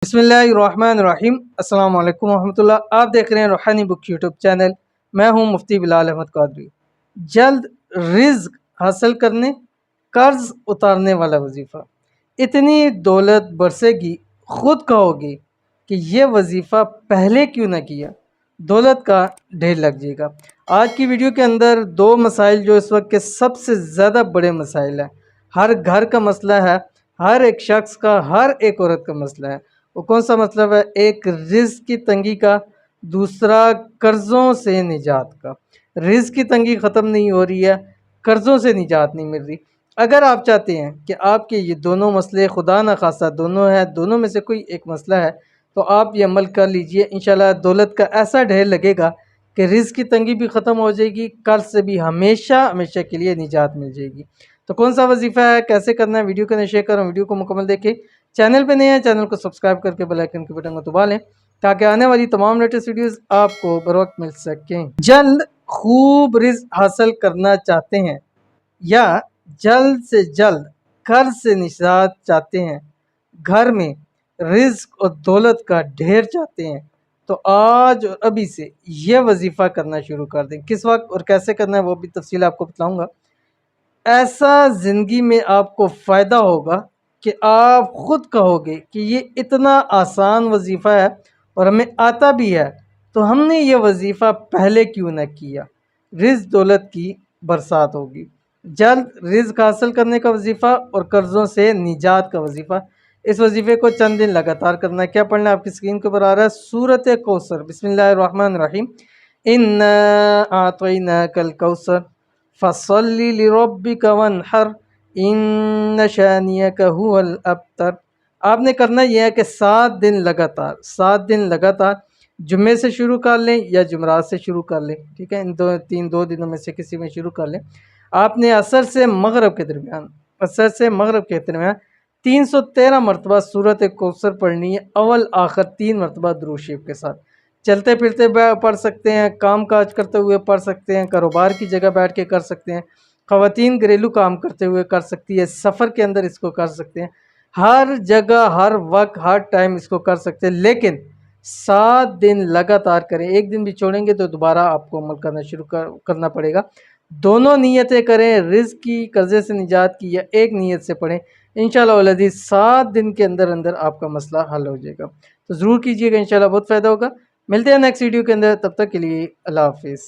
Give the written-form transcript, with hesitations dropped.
बिस्मिल्लाहिर्रहमानिर्रहीम। अस्सलाम वालेकुम रहमतुल्लाह। आप देख रहे हैं रूहानी बुक यूट्यूब चैनल। मैं हूं मुफ्ती बिलाल अहमद कादरी। जल्द रिज्क हासिल करने, कर्ज उतारने वाला वजीफ़ा। इतनी दौलत बरसेगी, खुद कहोगे कि ये वजीफ़ा पहले क्यों ना किया, दौलत का ढेर लग जाएगा। आज की वीडियो के अंदर दो मसाइल जो इस वक्त के सबसे ज़्यादा बड़े मसाइल हैं, हर घर का मसला है, हर एक शख्स का, हर एक औरत का मसला है। वो कौन सा मतलब है? एक रिज़्क़ की तंगी का, दूसरा कर्ज़ों से निजात का। रिज़्क़ की तंगी ख़त्म नहीं हो रही है, कर्ज़ों से निजात नहीं मिल रही। अगर आप चाहते हैं कि आपके ये दोनों मसले खुदा न खास्ता दोनों हैं, दोनों में से कोई एक मसला है, तो आप ये अमल कर लीजिए। इंशाल्लाह दौलत का ऐसा ढेर लगेगा कि रिज़्क़ की तंगी भी ख़त्म हो जाएगी, कर्ज़ से भी हमेशा हमेशा के लिए निजात मिल जाएगी। तो कौन सा वजीफ़ा है, कैसे करना है, वीडियो को नशे करें, वीडियो को मुकम्मल देखें। चैनल पे नए हैं, चैनल को सब्सक्राइब करके बेल आइकन के बटन को दबा लें ताकि आने वाली तमाम लेटेस्ट वीडियोस आपको बर वक्त मिल सकें। जल्द खूब रिज़्क़ हासिल करना चाहते हैं या जल्द से जल्द कर्ज से निजात चाहते हैं, घर में रिज़्क़ और दौलत का ढेर चाहते हैं, तो आज और अभी से ये वजीफ़ा करना शुरू कर दें। किस वक्त और कैसे करना है वो भी तफसील आपको बताऊँगा। ऐसा ज़िंदगी में आपको फ़ायदा होगा कि आप ख़ुद कहोगे कि ये इतना आसान वजीफ़ा है और हमें आता भी है, तो हमने ये वजीफ़ा पहले क्यों ना किया। रिज़्क़ दौलत की बरसात होगी। जल्द रिज़्क़ हासिल करने का वजीफ़ा और कर्ज़ों से निजात का वजीफ़ा। इस वजीफ़े को चंद दिन लगातार करना है। क्या पढ़ना है? आपकी स्क्रीन के ऊपर आ रहा है सूरत कौसर। बिस्मिल्लाहिर्रहमानिर्रहीम। इन्ना आतैनाकल कौसर फसल्ली लिरब्बिका वन्हर इन्न शानियका हुवल अबतर। आपने करना यह है कि 7 दिन लगातार जुम्मे से शुरू कर लें या जुमरात से शुरू कर लें, ठीक है। इन दो दिनों में से किसी में शुरू कर लें। आपने असर से मगरब के दरमियान 313 मरतबा सूरत कौसर पढ़नी है, अव्वल आखिर 3 मरतबा दुरूद शरीफ के साथ। चलते फिरते पढ़ सकते हैं, काम काज करते हुए पढ़ सकते हैं, कारोबार की जगह बैठ के कर सकते हैं, ख़वातीन घरेलू काम करते हुए कर सकती है, सफ़र के अंदर इसको कर सकते हैं, हर जगह हर वक्त हर टाइम इसको कर सकते हैं। लेकिन 7 दिन लगातार करें, एक दिन भी छोड़ेंगे तो दोबारा आपको अमल करना शुरू करना पड़ेगा। दोनों नीयतें करें, रिज़्क़ की, कर्ज़े से निजात की, या एक नीयत से पढ़ें। इंशाअल्लाह वल अज़ीज़ 7 दिन के अंदर अंदर आपका मसला हल हो जाएगा। तो ज़रूर कीजिएगा, इंशाअल्लाह बहुत फ़ायदा होगा। मिलते हैं नेक्स्ट वीडियो के अंदर, तब तक के लिए अल्लाह हाफ़िज़।